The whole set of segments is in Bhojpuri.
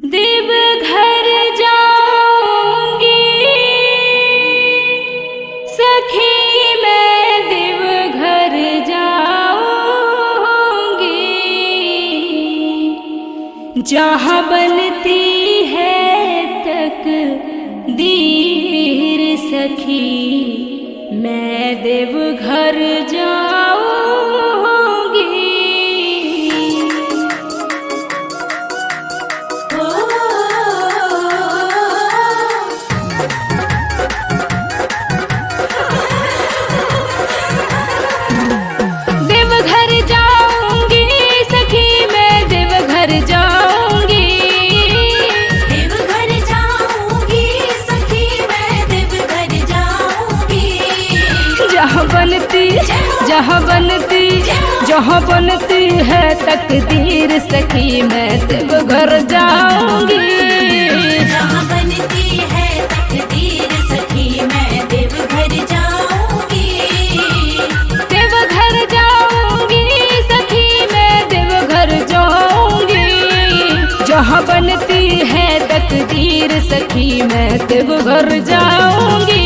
देवघर जाऊंगी सखी मैं देवघर जाऊंगी जहाँ बनती है तकदीर सखी मैं देवघर जाऊंगी। देवघर जाऊंगी सखी मैं देवघर जाऊंगी। देवघर जाऊंगी सखी मैं देवघर जाऊंगी। जहाँ बनती है तकदीर सखी मैं देवघर जाऊंगी। जहाँ बनती है तकदीर सखी मैं देवघर जाऊंगी। देवघर जाऊंगी सखी मैं देवघर जाऊंगी जहाँ बनती है तकदीर सखी मैं देवघर जाऊंगी।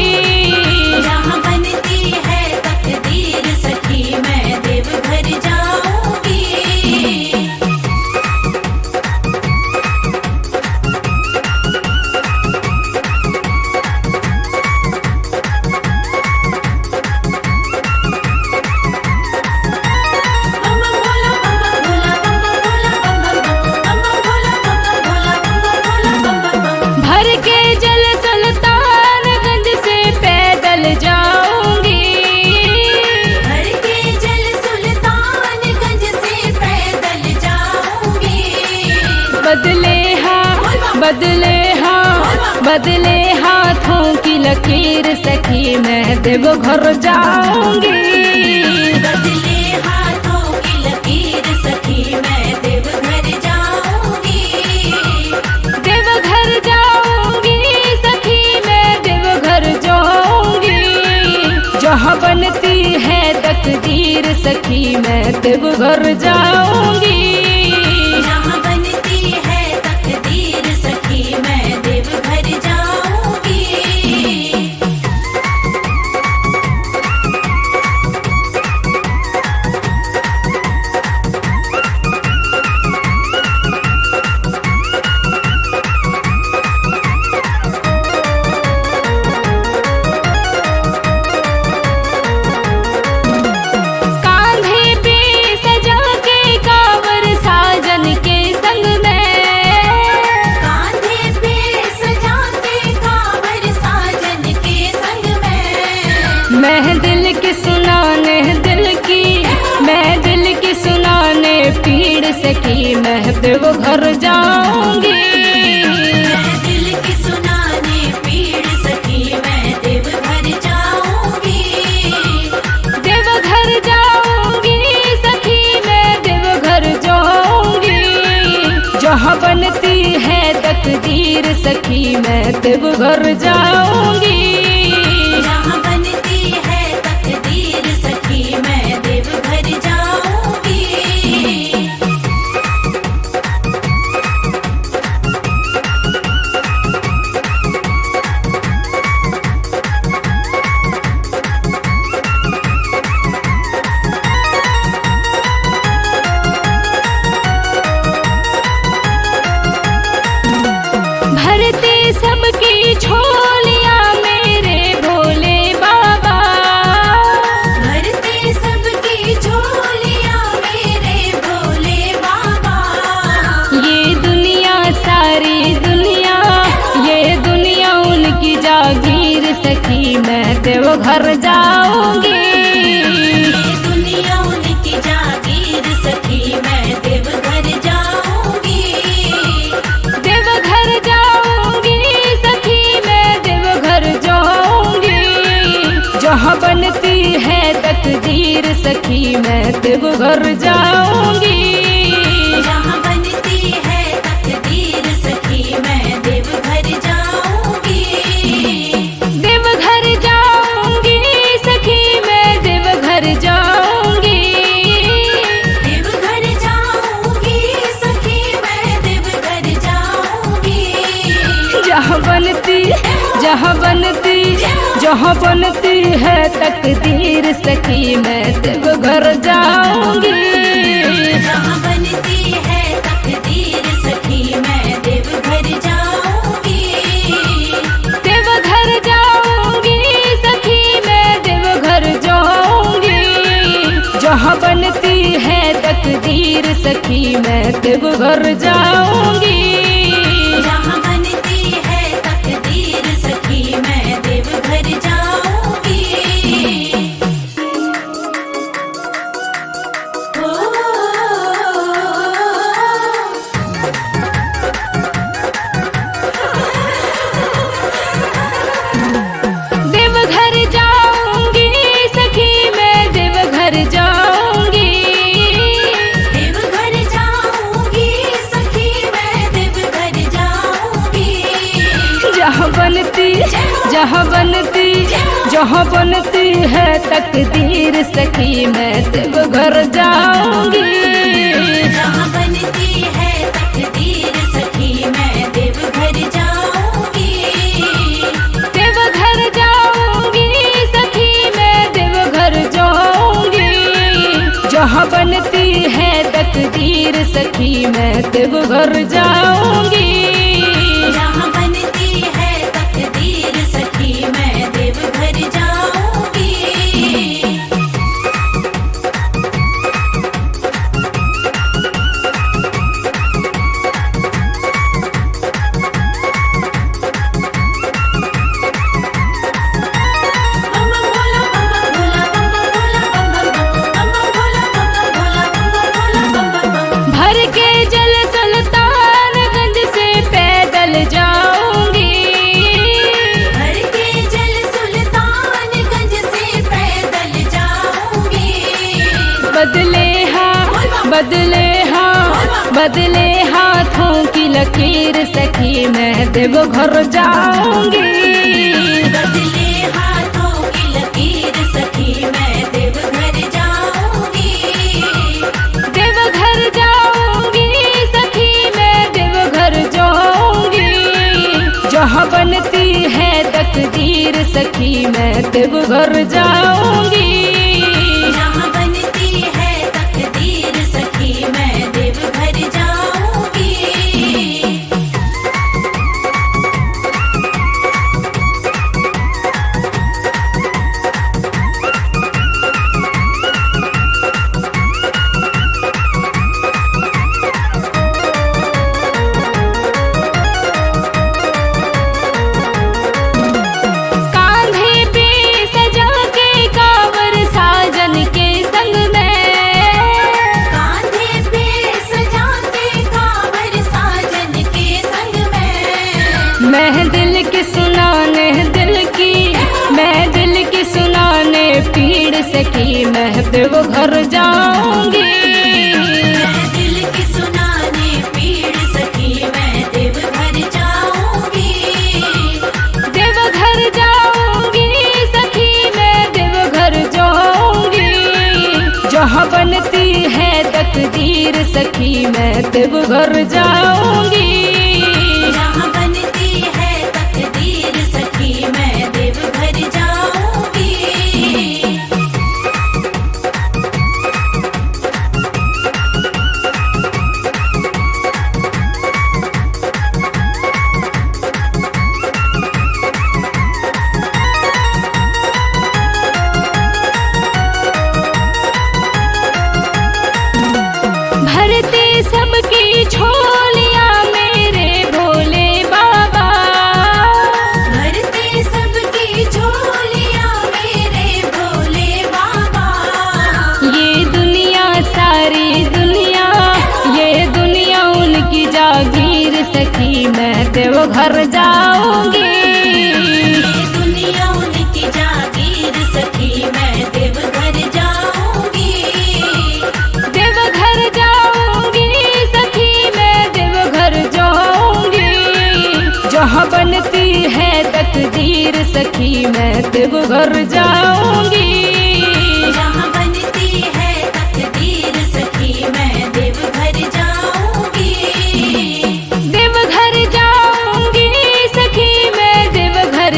जहाँ बनती है तकदीर सखी मैं देवघर जाऊंगी। भर के जल सुल्तानगंज से पैदल जाऊंगी। भर के जल सुल्तानगंज से पैदल जाऊंगी। बदले हाथों की लकीर सखी मैं देवघर जाऊंगी। बदले हाथों की लकीर सखी मैं देवघर जाऊंगी। देवघर जाऊंगी सखी मैं देवघर जाऊंगी जहाँ बनती है तकदीर सखी मैं देवघर जाऊंगी। जहाँ बनती है तकदीर सखी मैं देवघर जाऊंगी। कांधे पे सजा के कांवर साजन के संग में। कांधे पे सजा के कांवर साजन के संग में। मैं दिल की सुनाने पीड़ सखी मैं देवघर जाऊंगी। मैं दिल की सुनाने पीड़ सखी मैं देवघर जाऊंगी। देवघर जाऊंगी सखी मैं देवघर जाऊंगी जहाँ बनती है तकदीर सखी मैं देवघर जाऊंगी। जहाँ बनती है तकदीर सखी मैं देवघर जाऊंगी। भरते सबकी झोलियां मेरे भोले बाबा। भरते सबकी झोलियां मेरे भोले बाबा। ये दुनिया उनकी जागीर सखी मैं देवघर जाऊंगी। ये दुनिया उनकी जागीर सखी मैं देवघर जाऊंगी। देवघर जाऊंगी सखी मैं देवघर जाऊंगी जहाँ बनती है तकदीर सखी मैं देवघर जाऊंगी। जहाँ बनती है तकदीर सखी मैं देवघर जाऊंगी। देवघर जाऊंगी सखी मैं देवघर जाऊंगी। देवघर जाऊंगी सखी मैं देवघर जाऊंगी। जहाँ बनती है तकदीर सखी मैं देवघर जाऊंगी। जहाँ बनती है तकदीर सखी मैं देवघर जाऊंगी। देवघर जाऊंगी सखी मैं देवघर जाऊंगी। जहाँ बनती है तकदीर सखी मैं देवघर जाऊंगी। जहाँ बनती है तकदीर सखी मैं देवघर जाऊंगी। देवघर जाऊंगी सखी मैं देवघर जाऊंगी। देवघर जाऊंगी सखी मैं देवघर जाऊंगी। जहाँ बनती है तकदीर सखी मैं देवघर जाऊंगी। जहाँ बनती है तकदीर सखी मैं देवघर जाऊंगी। देवघर जाऊंगी सखी मैं देवघर जाऊंगी। जहाँ बनती है तकदीर सखी मैं देवघर जाऊंगी। जहाँ बनती है तकदीर सखी मैं देवघर जाऊंगी। भर के जल सुल्तानगंज से पैदल जाऊंगी। भर के जल सुल्तानगंज से पैदल जाऊंगी। बदले हाथों की लकीर सखी मैं देवघर जाऊंगी। बदले हाथों की लकीर सखी मैं देवघर जाऊंगी। देवघर जाऊंगी सखी मैं देवघर जाऊंगी। जहाँ बनती है तकदीर सखी मैं देवघर जाऊंगी। जहाँ बनती है तकदीर सखी मैं देवघर जाऊंगी। कांधे पे सजा के कांवर साजन के संग में। कांधे पे सजा के कांवर साजन के संग में। मैं दिल की सुनाने पीड़ सखी मैं देवघर जाऊंगी। मैं दिल की सुनाने पीड़ सखी मैं देवघर जाऊंगी। देवघर जाऊंगी सखी मैं देवघर जाऊंगी। जहाँ बनती है तकदीर सखी मैं देवघर जाऊंगी। जहाँ बनती है तकदीर सखी मैं देवघर जाऊंगी। भरते सबकी झोलियां मेरे भोले बाबा। भरते सबकी झोलियां मेरे भोले बाबा। ये दुनिया उनकी जागीर सखी मैं देवघर जाऊंगी। ये दुनिया उनकी जागीर सखी मैं देवघर जाऊंगी। देवघर जाऊंगी सखी मैं देवघर जाऊंगी। जहाँ बनती है तकदीर सखी मैं देवघर जाऊंगी। जहाँ बनती है तकदीर सखी मैं देवघर जाऊंगी। देवघर जाऊंगी सखी मैं देवघर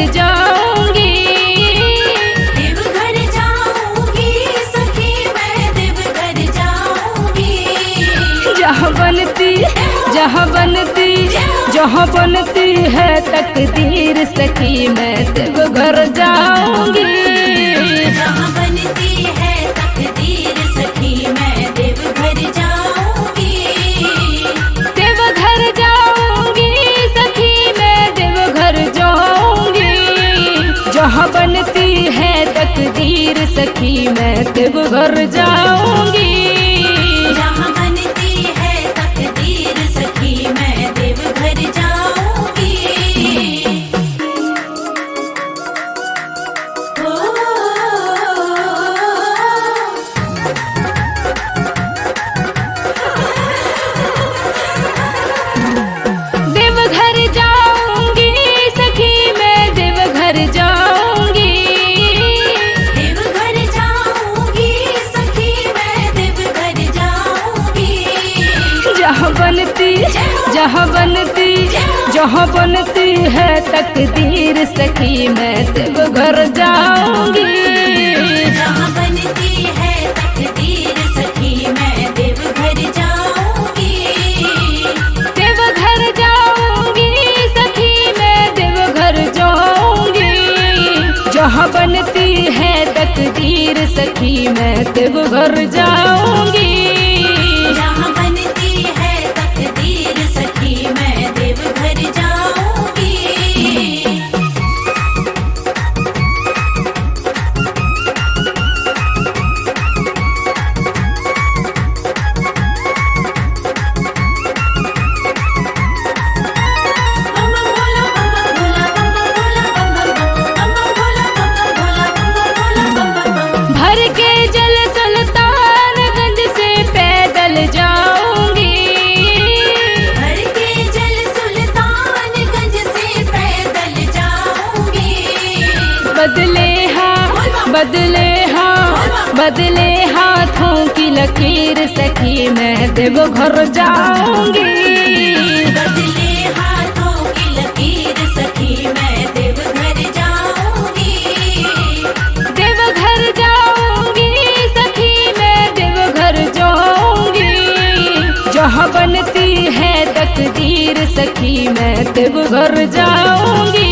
जहाँ बनती है तकदीर सखी मैं देवघर जाऊंगी। जहाँ बनती है तकदीर सखी मैं देवघर जाऊंगी। देवघर जाऊंगी सखी मैं देवघर जाऊंगी। जहाँ बनती है तकदीर सखी मैं देवघर जाऊंगी। जहाँ बनती है तकदीर सखी मैं देवघर जाऊंगी। देवघर जाऊंगी सखी मैं देवघर जाऊंगी। देवघर जाऊंगी सखी मैं देवघर जाऊंगी। जहाँ बनती है तकदीर सखी मैं देवघर जाऊंगी। जहाँ बनती है तकदीर सखी मैं देवघर जाऊंगी। देवघर जाऊंगी सखी मैं देवघर जाऊंगी। जहाँ बनती है तकदीर सखी मैं देवघर जाऊंगी। जहाँ बनती है तकदीर सखी मैं देवघर जाऊंगी। भर के जल सुल्तानगंज से पैदल जाऊंगी। भर के जल सुल्तानगंज से पैदल जाऊंगी। बदले हाथों की लकीर सखी मैं देवघर जाऊंगी। बदले हाथों की लकीर सखी मैं देवघर जाऊंगी। देवघर जाऊंगी सखी मैं देवघर जाऊंगी। जहाँ बनती है तकदीर सखी मैं देवघर जाऊंगी।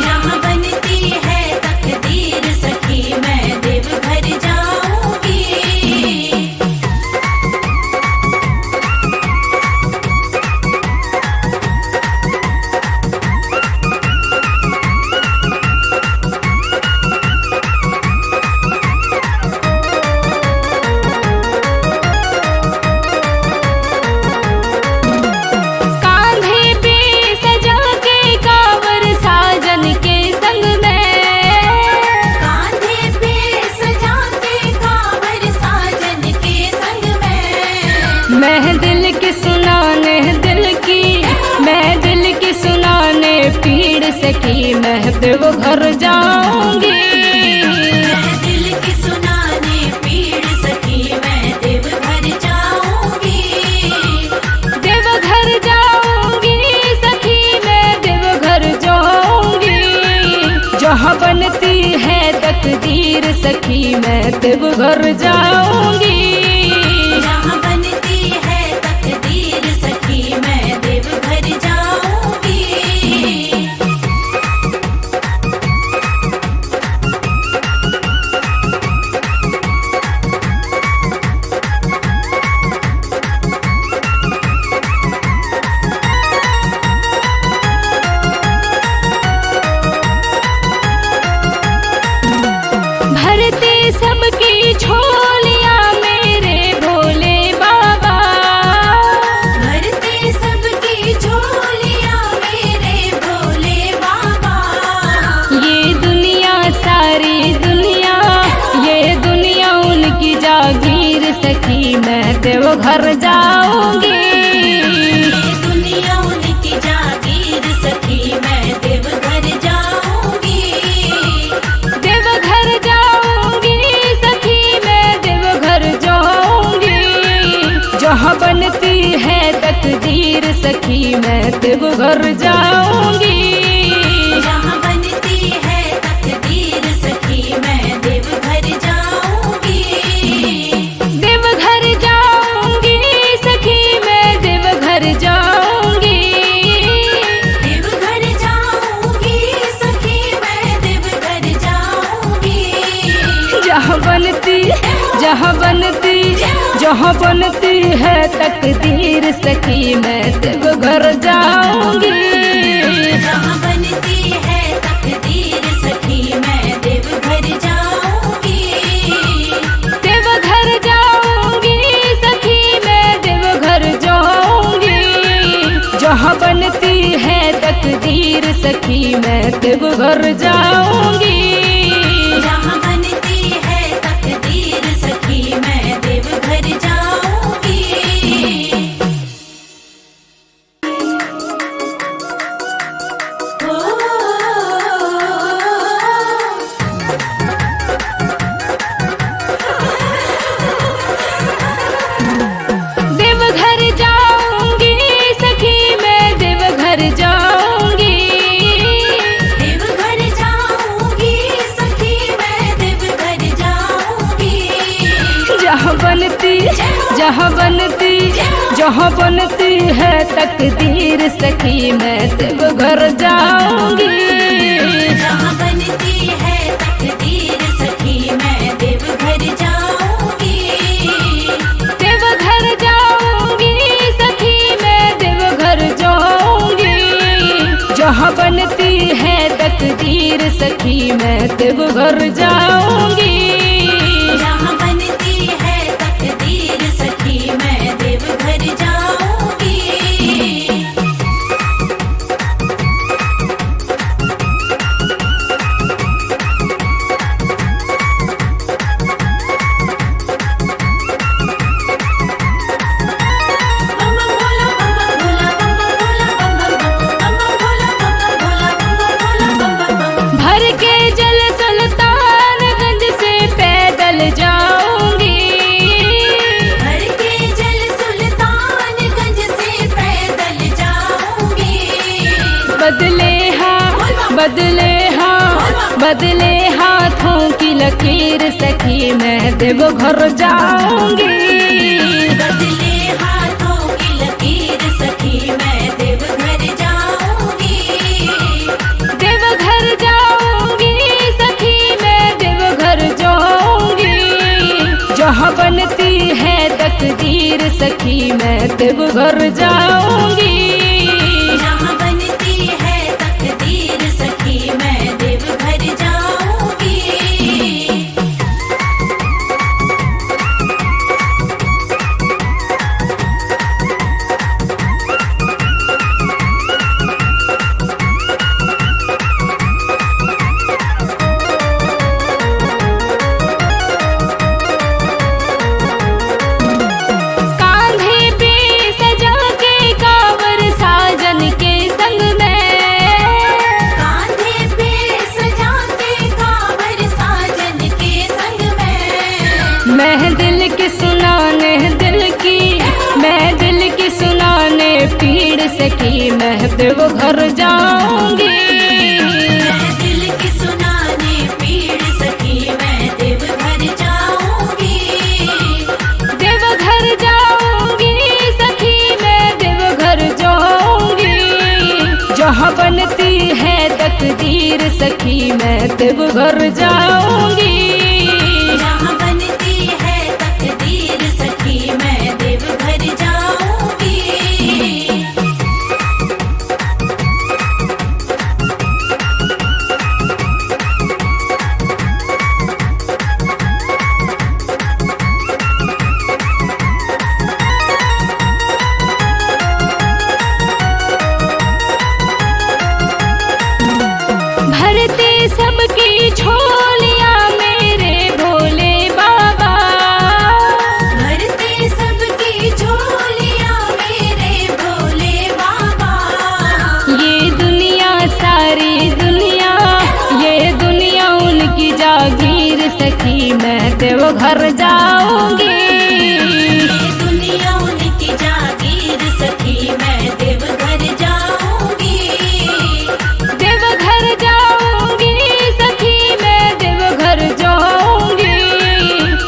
जहाँ बनती है तकदीर सखी मैं देवघर जाऊंगी। कांधे पे सजा के कांवर साजन के संग में। कांधे पे सजा के कांवर साजन के संग में। मैं दिल की सुनाने पीड़ सखी मैं देवघर जाऊंगी। मैं दिल की सुनाने पीड़ सखी मैं देवघर जाऊंगी। देवघर जाऊंगी सखी मैं देवघर जाऊंगी। जहाँ बनती है तकदीर सखी मैं देवघर जाऊंगी। जहाँ बनती है तकदीर सखी मैं देवघर जाऊंगी। भरते सबकी झोलियां मेरे भोले बाबा। भरते सबकी झोलियां मेरे भोले बाबा। ये दुनिया उनकी जागीर सखी मैं देवघर जाऊंगी। ये दुनिया उनकी जागीर सखी मैं देवघर जाऊंगी। देवघर जाऊंगी सखी मैं देवघर जाऊंगी। जहाँ बनती है तकदीर सखी मैं देवघर जाऊंगी। जहाँ बनती है तकदीर सखी मैं देवघर जाऊंगी। देवघर जाऊंगी सखी मैं देवघर जाऊंगी। तकदीर सखी मैं देवघर जाऊंगी। जहाँ बनती है तकदीर सखी मैं देवघर जाऊंगी। देवघर जाऊंगी सखी मैं देवघर जाऊंगी। जहाँ बनती है तकदीर सखी मैं देवघर जाऊंगी। जहाँ बनती है तकदीर सखी मैं देवघर जाऊंगी। देवघर जाऊंगी सखी मैं देवघर जाऊंगी। देवघर जाऊंगी सखी मैं देवघर जाऊंगी। जहाँ बनती है तकदीर सखी मैं देवघर जाऊंगी। जहाँ बनती है तकदीर सखी मैं देवघर जाऊंगी। देवघर जाऊंगी सखी मैं देवघर जाऊंगी। जहाँ बनती है तकदीर सखी मैं देवघर जाऊंगी। जहाँ बनती है तकदीर सखी मैं देवघर जाऊंगी। भर के जल सुल्तानगंज से पैदल जाऊंगी। भर के जल सुल्तानगंज से पैदल जाऊंगी। बदले हाथों की लकीर सखी मैं देवघर जाऊंगी। बदले हाथों की लकीर सखी मैं देवघर जाऊंगी। देवघर जाऊंगी सखी मैं देवघर जाऊंगी। जहाँ बनती है तकदीर सखी मैं देवघर जाऊंगी। जहाँ बनती है तकदीर सखी मैं देवघर जाऊंगी। कांधे पे सजा के कांवर साजन के संग में। कांधे पे सजा के कांवर साजन के संग में। मैं दिल की सुनाने पीड़ सखी मैं देवघर जाऊंगी। मैं दिल की सुनाने पीड़ सखी मैं देवघर जाऊंगी। देवघर जाऊंगी सखी मैं देवघर जाऊंगी। जहाँ बनती है तकदीर सखी मैं देवघर जाऊंगी। जहाँ बनती है तकदीर सखी मैं देवघर जाऊंगी। भरते सबकी झोलियाँ मेरे भोले बाबा। भरते सबकी झोलियाँ मेरे भोले बाबा। ये दुनिया उनकी जागीर सखी मैं देवघर जाऊंगी। ये दुनिया उनकी जागीर सखी मैं देवघर जाऊंगी। देवघर जाऊंगी सखी मैं देवघर जाऊंगी।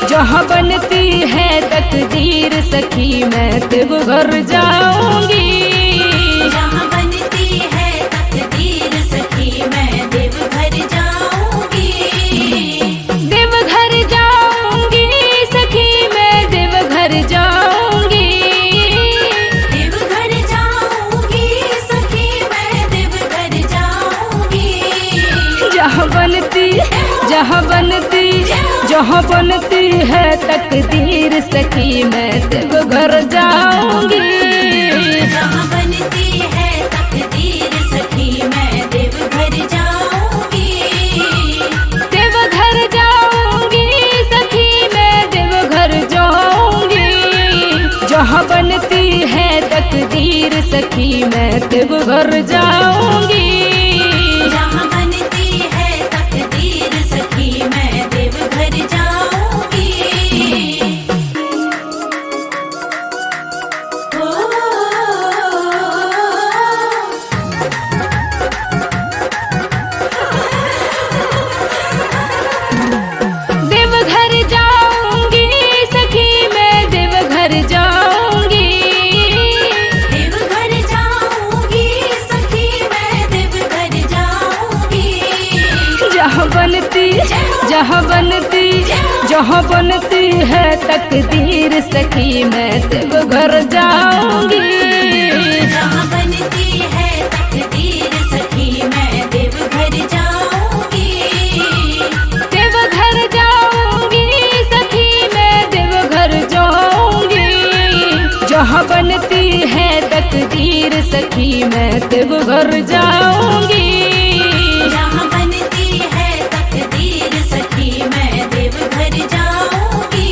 जहाँ बनती है तकदीर सखी मैं देवघर जाऊंगी। जहाँ बनती है तकदीर सखी मैं देवघर जाऊंगी। देवघर जाऊंगी सखी मैं देवघर जाऊंगी। जहाँ बनती है तकदीर सखी मैं देवघर जाऊंगी। जहाँ बनती है तकदीर सखी मैं देवघर जाऊंगी। देवघर जाऊंगी सखी मैं देवघर जाऊंगी। जहाँ बनती है तकदीर सखी मैं देवघर जाऊंगी। जहाँ बनती है तकदीर सखी मैं देवघर जाऊंगी। देवघर जाऊंगी सखी मैं देवघर जाऊंगी। देवघर जाऊंगी सखी मैं देवघर जाऊंगी। जहाँ बनती है तकदीर सखी मैं देवघर जाऊंगी। जहाँ बनती है तकदीर सखी मैं देवघर जाऊंगी। देवघर जाऊंगी सखी मैं देवघर जाऊंगी। जहाँ बनती है तकदीर सखी मैं देवघर जाऊंगी। जहाँ बनती है तकदीर सखी मैं देवघर जाऊंगी।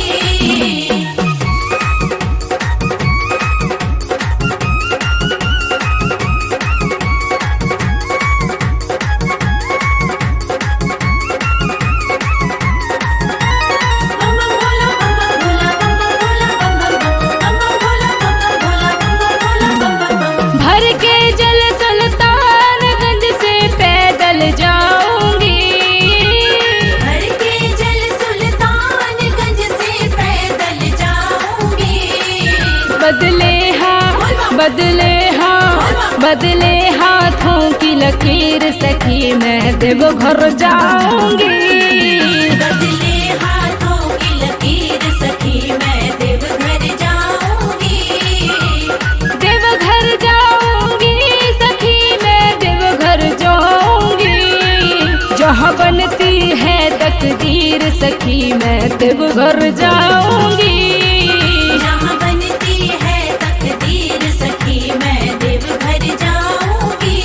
भर के जल सुल्तानगंज से पैदल जाऊंगी। भर के जल सुल्तानगंज से पैदल जाऊंगी। बदले हाथों की लकीर सखी मैं देवघर जाऊंगी। बदले हाथों की लकीर सखी मैं देवघर जाऊंगी। देवघर जाऊंगी सखी मैं देवघर जाऊंगी। जहाँ बनती है तकदीर सखी मैं देवघर जाऊंगी। जहाँ बनती है तकदीर सखी मैं देवघर जाऊंगी।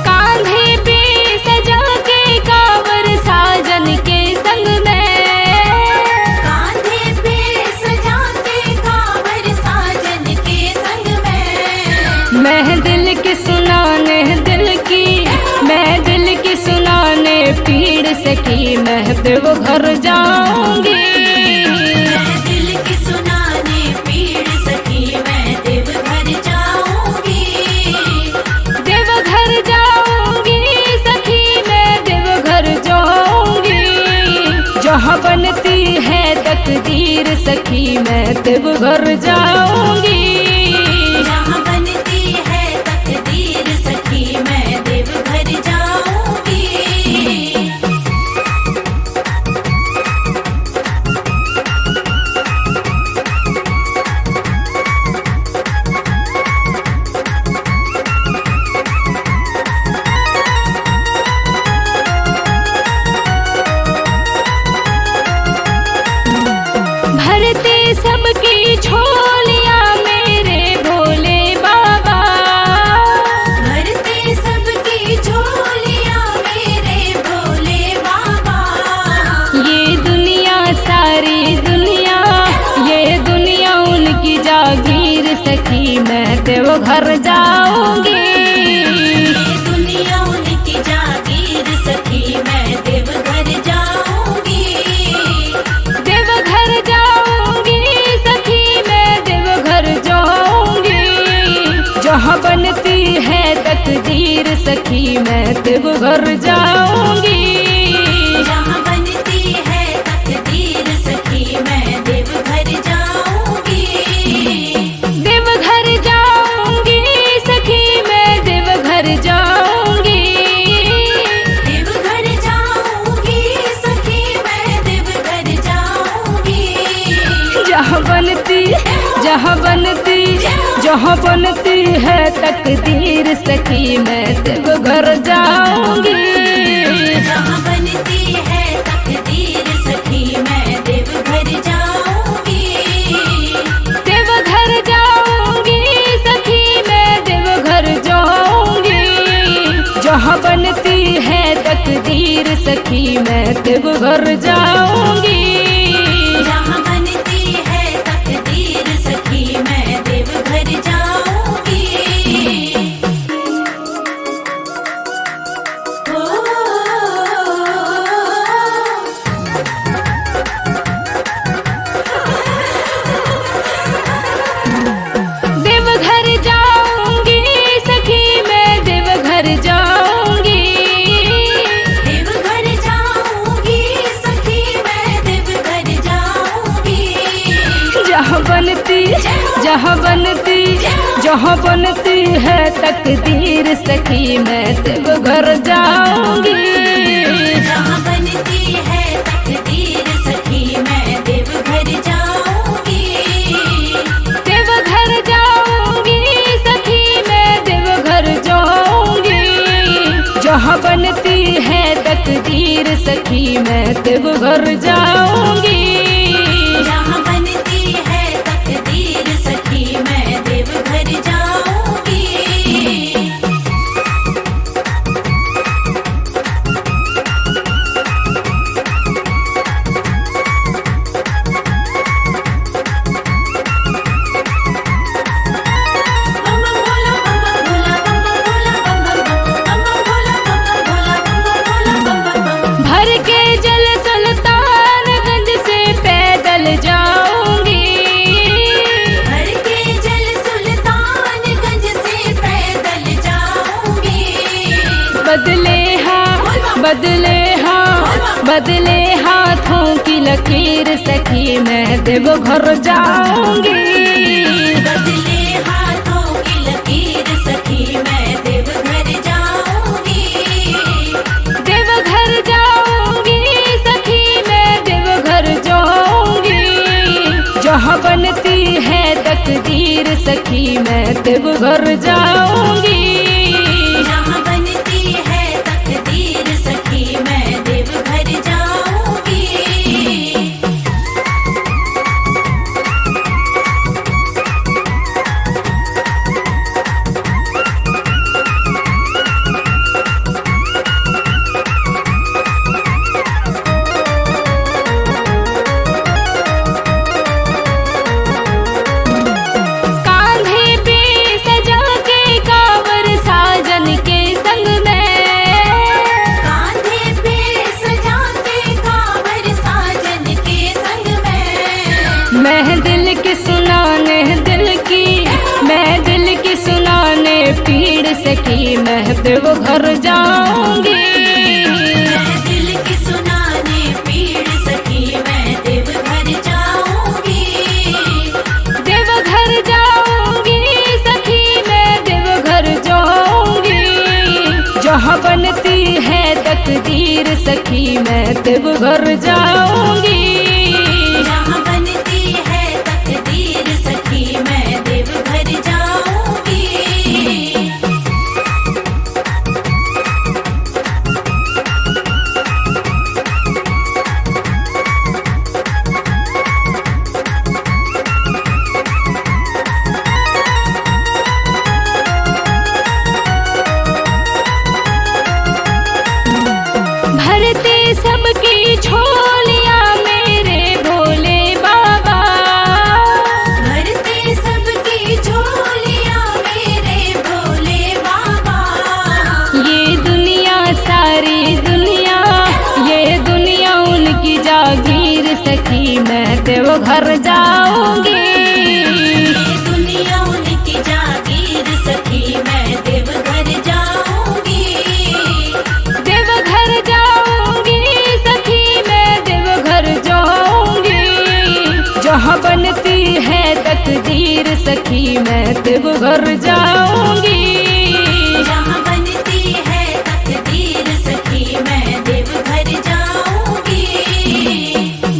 कांधे पे सजा के कांवर साजन के संग में। कांधे पे सजा के कांवर साजन के संग में। मैं दिल की सुनाने पीड़ सखी मैं देवघर जाऊंगी। मैं दिल की सुनाने पीड़ सखी मैं देवघर जाऊंगी। देवघर जाऊंगी सखी मैं देवघर जाऊंगी। जहाँ बनती है तकदीर सखी मैं देवघर जाऊंगी। जहाँ बनती है तकदीर सखी मैं देवघर जाऊंगी। भरते सबकी झोलियाँ मेरे भोले बाबा। भरते सबकी झोलियाँ मेरे भोले बाबा। ये दुनिया उनकी जागीर सखी मैं देवघर जाऊंगी। ये दुनिया उनकी जागीर सखी मैं देवघर जाऊंगी। देवघर जाऊंगी सखी मैं देवघर जाऊंगी। जहाँ बनती है तकदीर सखी मैं देवघर जाऊंगी। जहाँ बनती है तकदीर सखी मैं देवघर जाऊंगी। देवघर जाऊंगी सखी मैं देवघर जाऊंगी। जहाँ बनती है तकदीर सखी मैं देवघर जाऊंगी। जहाँ बनती है तकदीर सखी मैं देवघर जाऊंगी। देवघर जाऊंगी सखी मैं देवघर जाऊंगी। जहाँ बनती है तकदीर सखी मैं देवघर जाऊंगी। जहाँ बनती है तकदीर सखी मैं देवघर जाऊंगी। देवघर जाऊंगी सखी मैं देवघर जाऊंगी। देवघर जाऊंगी सखी मैं देवघर जाऊंगी। जहाँ बनती है तकदीर सखी मैं देवघर जाऊंगी। जहाँ बनती है तकदीर सखी मैं देवघर जाऊंगी। देवघर जाऊंगी सखी मैं देवघर जाऊंगी। जहाँ बनती है तकदीर सखी मैं देवघर जाऊंगी। जहाँ बनती है तकदीर सखी मैं देवघर जाऊंगी। भर के जल सुल्तानगंज से पैदल जाऊंगी। भर के जल सुल्तानगंज से पैदल जाऊंगी। बदले हाथों की लकीर सखी मैं देवघर जाऊंगी। बदले हाथों की लकीर सखी मैं देवघर जाऊंगी। देवघर जाऊंगी सखी मैं देवघर जाऊंगी। जहाँ बनती है तकदीर सखी मैं देवघर जाऊंगी। जहाँ बनती है तकदीर सखी मैं देवघर जाऊंगी। कांधे पे सजा के कांवर साजन के संग में। कांधे पे सजा के कांवर साजन के संग में। मैं दिल की सुनाने पीड़ सखी मैं देवघर जाऊंगी। मैं दिल की सुनाने पीड़ सखी मैं देवघर जाऊंगी। देवघर जाऊंगी सखी मैं देवघर जाऊंगी। जहाँ बनती है तकदीर सखी मैं देवघर जाऊंगी। जहाँ बनती है तकदीर सखी मैं देवघर जाऊंगी। भरते सबकी झोलियाँ मेरे भोले बाबा। भरते सबकी झोलियाँ मेरे भोले बाबा। ये दुनिया उनकी जागीर सखी मैं देवघर जाऊंगी। ये दुनिया उनकी जागीर सखी मैं देवघर जाऊंगी। देवघर जाऊंगी सखी मैं देवघर जाऊंगी। जहाँ बनती है तकदीर सखी मैं देवघर जाऊंगी। जहाँ बनती है तकदीर सखी मैं देवघर जाऊंगी।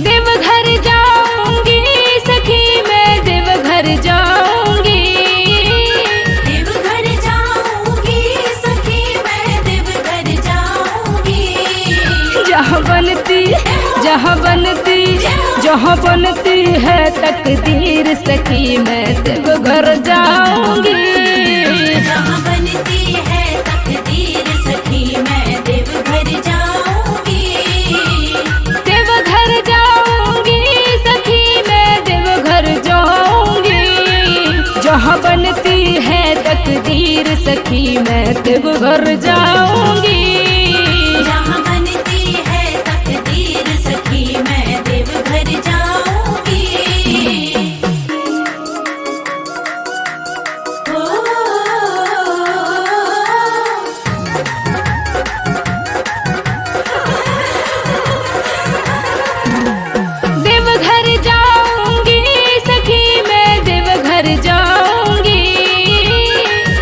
देवघर जाऊंगी सखी मैं सखी मैं देवघर जाऊंगी। जहाँ बनती है तकदीर सखी मैं देवघर जाऊंगी। देवघर जाऊंगी सखी मैं देवघर जाऊंगी। जहाँ बनती है तकदीर सखी मैं देवघर जाऊंगी। जहाँ बनती है तकदीर सखी मैं देवघर जाऊंगी। ओ देवघर जाऊंगी सखी मैं देवघर जाऊंगी।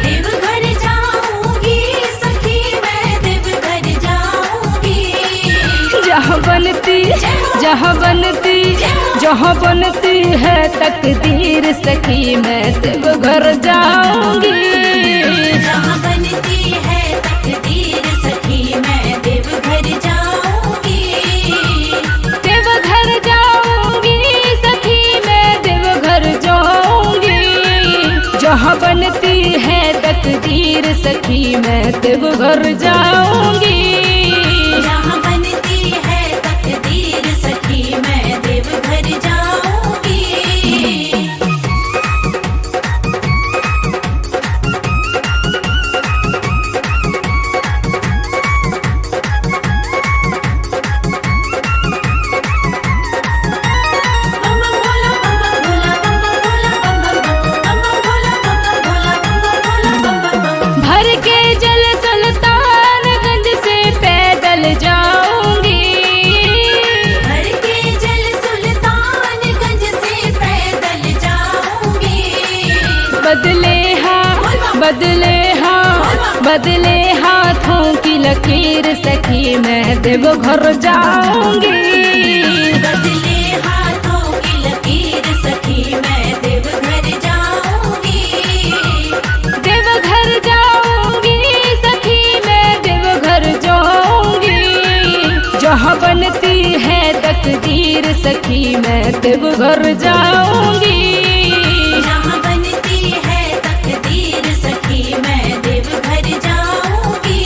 देवघर जाऊंगी सखी मैं देवघर जाऊंगी। जहाँ बनती है तकदीर सखी मैं देवघर जाऊंगी। जहाँ बनती है तकदीर सखी मैं देवघर जाऊंगी। देवघर जाऊंगी सखी मैं देवघर जाऊंगी। जहाँ बनती है तकदीर सखी मैं देवघर जाऊंगी। जहाँ बनती है तकदीर सखी मैं देवघर जाऊंगी। बम बम भोला बम बम भोला बम बम भोला बम बम भोला बम बम भोला बम बम भोला। भर के जल सुल्तानगंज से पैदल जाऊंगी। भर के जल सुल्तानगंज से पैदल जाऊंगी। बदले हाथों की लकीर सखी मैं देवघर जाऊंगी। बदले हाथों की लकीर सखी मैं देवघर जाऊंगी। देवघर जाऊंगी सखी मैं देवघर जाऊंगी। जहाँ बनती है तकदीर सखी मैं देवघर जाऊंगी। जहाँ बनती है तकदीर सखी मैं देवघर जाऊंगी।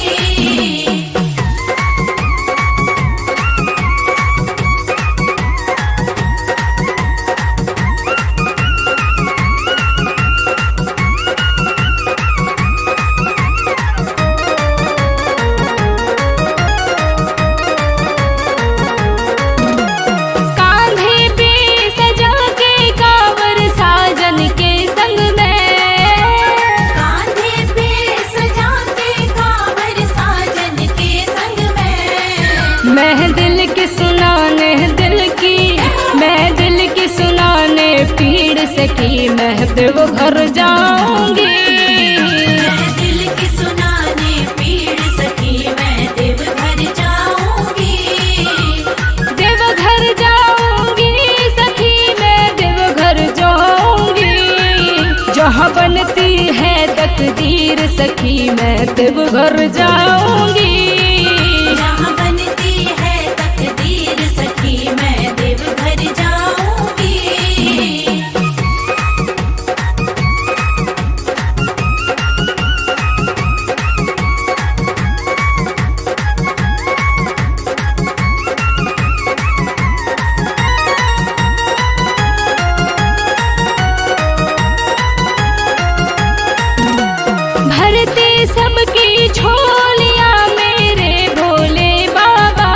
कांधे पे सजा के कांवर साजन के संग में। कांधे पे सजा के कांवर साजन के संग में। मैं दिल की सुनाने पीड़ सखी मैं देवघर जाऊंगी। मैं दिल की सुनाने पीड़ सखी मैं देवघर जाऊंगी। देवघर जाऊंगी सखी मैं देवघर जाऊंगी। जहाँ बनती है तकदीर सखी मैं देवघर जाऊंगी। जहाँ बनती है तकदीर सखी मैं देवघर जाऊंगी। भरते सबकी झोलियाँ मेरे भोले बाबा।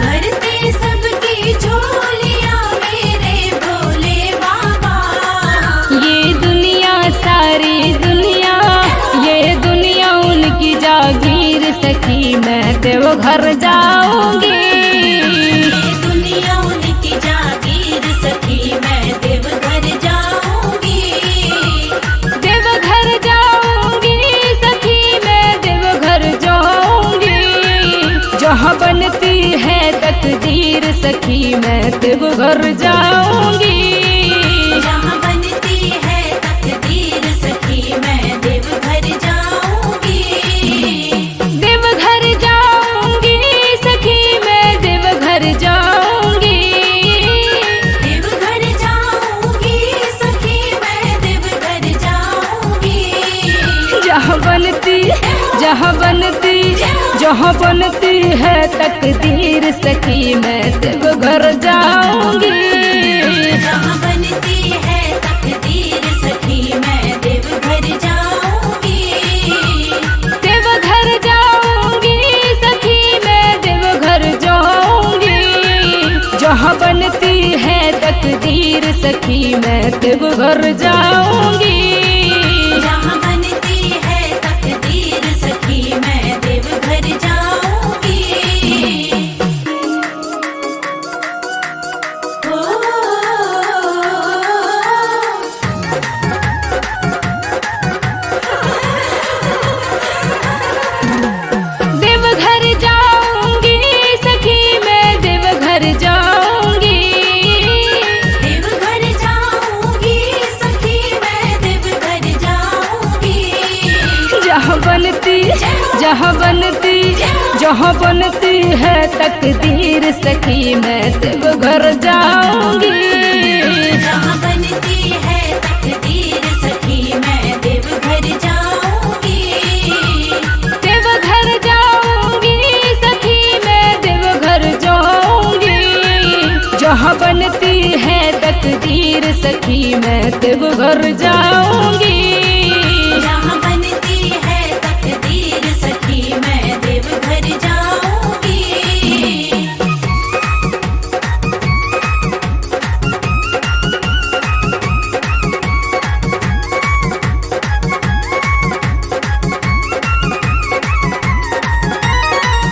भरते सबकी झोलियाँ मेरे भोले बाबा। ये दुनिया उनकी जागीर सखी मैं देवघर जाऊंगी। ये दुनिया उनकी जागीर सखी मैं देवघर जाऊंगी। देवघर जाऊंगी सखी मैं देवघर जाऊंगी। जहाँ बनती है तकदीर सखी मैं देवघर जाऊंगी। जहाँ बनती है तकदीर सखी मैं देवघर जाऊंगी। देवघर जाऊंगी सखी मैं देवघर जाऊंगी। देवघर जाऊंगी जहाँ बनती है तकदीर सखी मैं देवघर जाऊंगी। जहाँ बनती है तकदीर सखी मैं देवघर जाऊंगी। देवघर जाऊंगी सखी मैं देवघर जाऊंगी। जहाँ बनती है तकदीर सखी मैं देवघर जाऊंगी। जहाँ बनती है तकदीर सखी मैं देवघर जाऊंगी। ओ देवघर जाऊंगी सखी मैं देवघर जाऊंगी। देवघर जाऊंगी सखी मैं देवघर जाऊंगी। जहाँ बनती है तकदीर सखी मैं देवघर जाऊंगी। जहाँ बनती है तकदीर सखी मैं देवघर जाऊंगी। देवघर जाऊंगी सखी मैं देवघर जाऊंगी। जहाँ बनती है तकदीर सखी मैं देवघर जाऊंगी। जहाँ बनती है तकदीर सखी मैं देवघर जाऊंगी।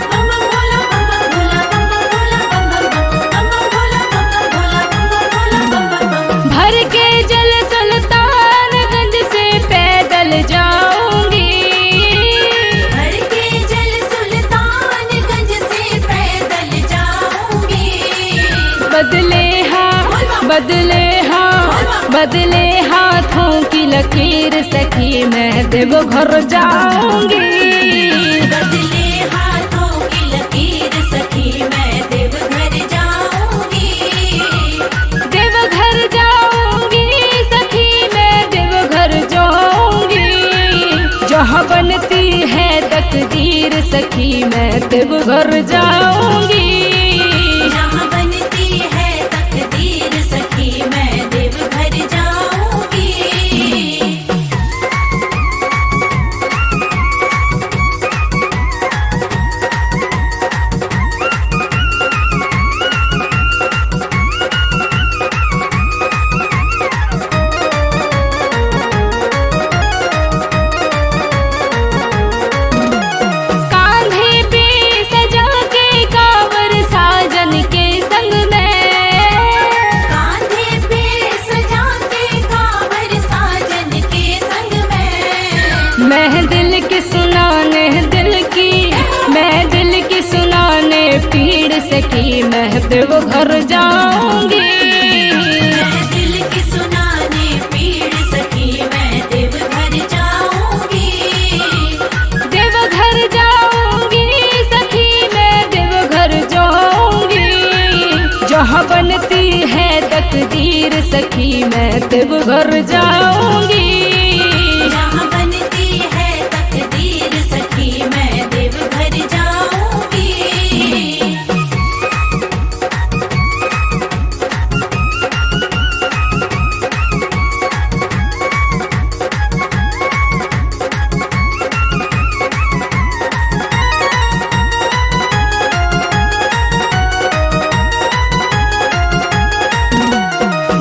बम बम भोला बम बम भोला बम बम भोला बम बम भोला बम बम भोला बम बम भोला। भर के जल सुल्तानगंज से पैदल जाऊंगी। भर के जल सुल्तानगंज से पैदल जाऊंगी। बदले हाथों की लकीर सखी मैं देवघर जाऊंगी। बदले हाथों की लकीर सखी मैं देवघर जाऊंगी। देवघर जाऊंगी सखी मैं देवघर जाऊंगी। जहाँ बनती है तकदीर सखी मैं देवघर जाऊंगी। जहाँ बनती है तकदीर सखी मैं देवघर जाऊंगी। कांधे पे सजा के कांवर साजन के संग में। कांधे पे सजा के कांवर साजन के संग में। मैं दिल की सुनाने पीड़ सकी मैं देवघर जाऊंगी। मैं दिल की सुनाने पीड़ सखी मैं देवघर जाऊंगी। देवघर जाऊंगी सखी मैं देवघर जाऊंगी। जहाँ बनती है तकदीर सखी मैं देवघर जाऊंगी। जहाँ बनती है तकदीर सखी मैं देवघर जाऊंगी।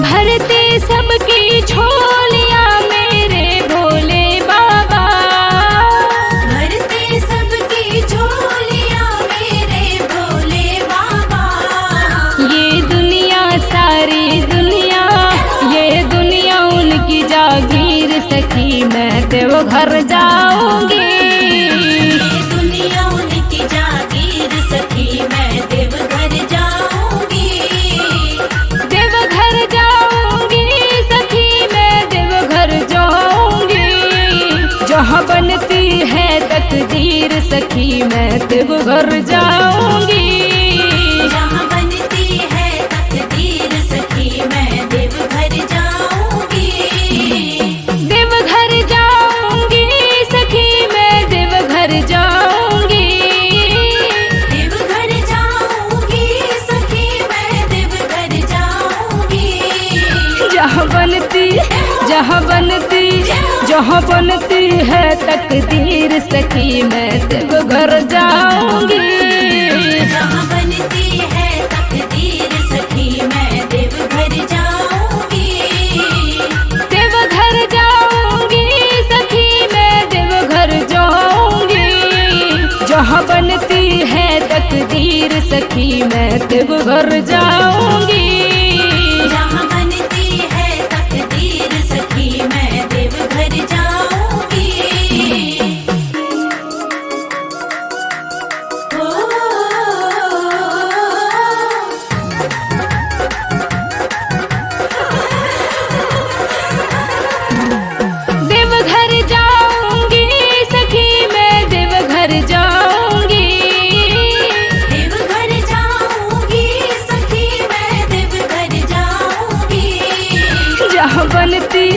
भरते सबकी झोलियाँ मेरे भोले बाबा। भरते सबकी झोलियाँ मेरे भोले बाबा। ये दुनिया उनकी जागीर सखी मैं देवघर जाऊंगी। ये दुनिया उनकी जागीर सखी मैं देवघर जाऊंगी। देवघर जाऊंगी सखी मैं देवघर जाऊंगी। जहाँ बनती है तकदीर सखी मैं देवघर जाऊंगी। जहाँ बनती है तकदीर सखी मैं देवघर जाऊंगी। देवघर जाऊंगी सखी मैं देवघर जाऊंगी। जहाँ बनती है तकदीर सखी मैं देवघर जाऊंगी। जहाँ बनती है तकदीर सखी मैं देवघर जाऊंगी। देवघर जाऊंगी सखी मैं देवघर जाऊंगी। जहाँ बनती है तकदीर सखी मैं देवघर जाऊंगी। जहाँ बनती है तकदीर सखी मैं देवघर जाऊंगी। ओ देवघर जाऊंगी सखी मैं देवघर जाऊंगी। देवघर जाऊंगी सखी मैं देवघर जाऊंगी। जहाँ बनती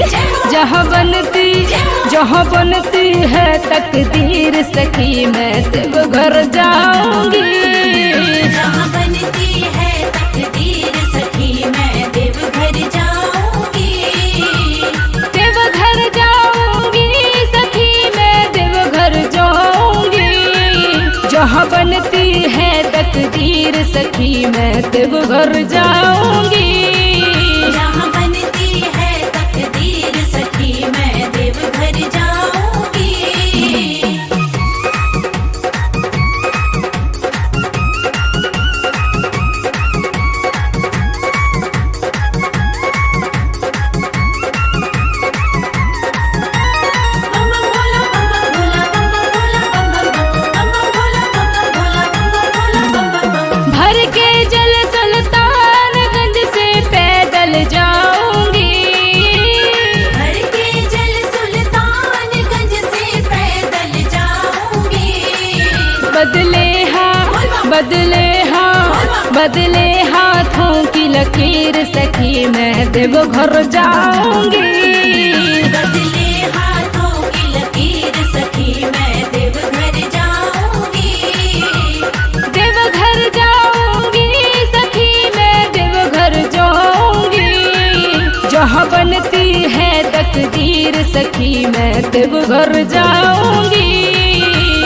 है तकदीर सखी मैं देवघर जाऊंगी। जहाँ बनती है तकदीर सखी मैं देवघर जाऊंगी। देवघर जाऊंगी सखी मैं देवघर जाऊंगी। जहाँ बनती है तकदीर सखी मैं देवघर जाऊंगी। जहाँ बनती है तकदीर सखी मैं देवघर जाऊंगी। बम बम भोला बम बम भोला बम बम भोला बम बम भोला बम बम भोला बम बम भोला बम बम बम। भर के जल सुल्तानगंज से पैदल जाऊंगी। भर के जल सुल्तानगंज से पैदल जाऊंगी। बदले हाथों की लकीर सखी मैं देवघर जाऊंगी। बदले हाथों की लकीर सखी मैं देवघर जाऊंगी। देवघर जाऊंगी सखी मैं देवघर जाऊंगी। जहाँ बनती है तकदीर सखी मैं देवघर जाऊंगी।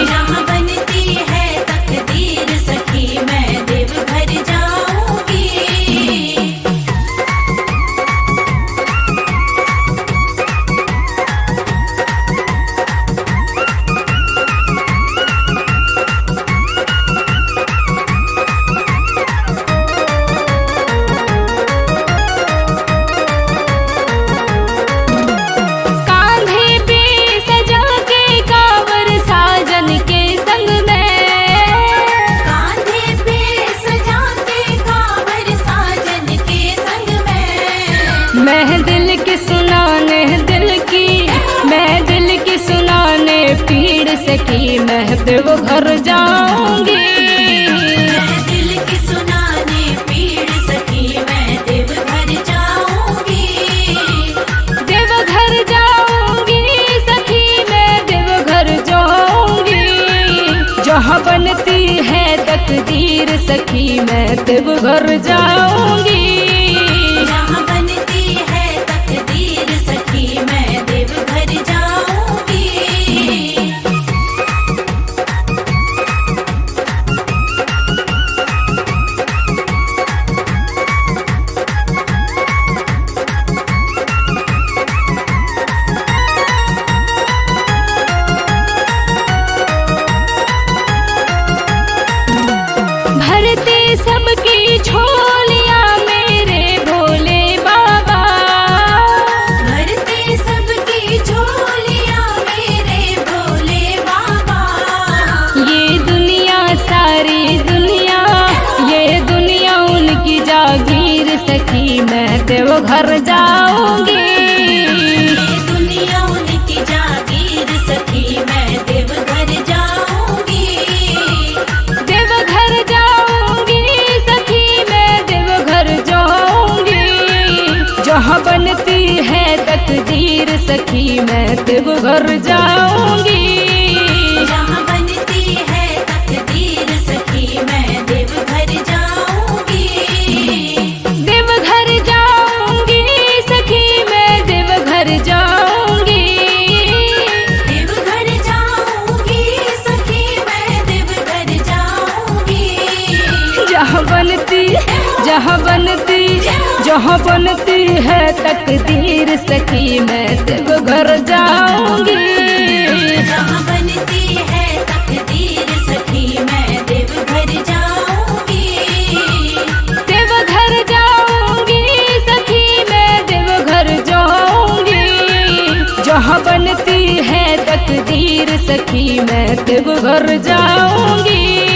जहाँ बनती है तकदीर सखी मैं देवघर जाऊंगी। कांधे पे सजा के कांवर साजन के संग में। कांधे पे सजा के कांवर साजन के संग में। मैं दिल की सुनाने पीड़ सकी मैं देवघर जाऊंगी। मैं दिल की सुनाने पीड़ सखी मैं देवघर जाऊंगी। देवघर जाऊंगी सखी मैं देवघर जाऊंगी। जहाँ बनती है तकदीर सखी मैं देवघर जाऊंगी। जहाँ बनती है तकदीर सखी मैं देवघर जाऊंगी। भरते सबकी झोलियाँ मेरे भोले बाबा। भरते सबकी झोलियाँ मेरे भोले बाबा। ये दुनिया उनकी जागीर सखी मैं देवघर जाऊंगी। ये दुनिया उनकी जागीर सखी मैं देवघर जाऊंगी। देवघर जाऊंगी सखी मैं देवघर जाऊंगी। जहाँ बनती है तकदीर सखी मैं देवघर जाऊंगी। जहाँ बनती है तकदीर सखी मैं देवघर जाऊंगी। देवघर जाऊंगी सखी तकदीर सखी मैं देवघर जाऊंगी। जहाँ बनती है तकदीर सखी मैं देवघर जाऊंगी। देवघर जाऊंगी सखी मैं देवघर जाऊंगी। जहाँ बनती है तकदीर सखी मैं देवघर जाऊंगी।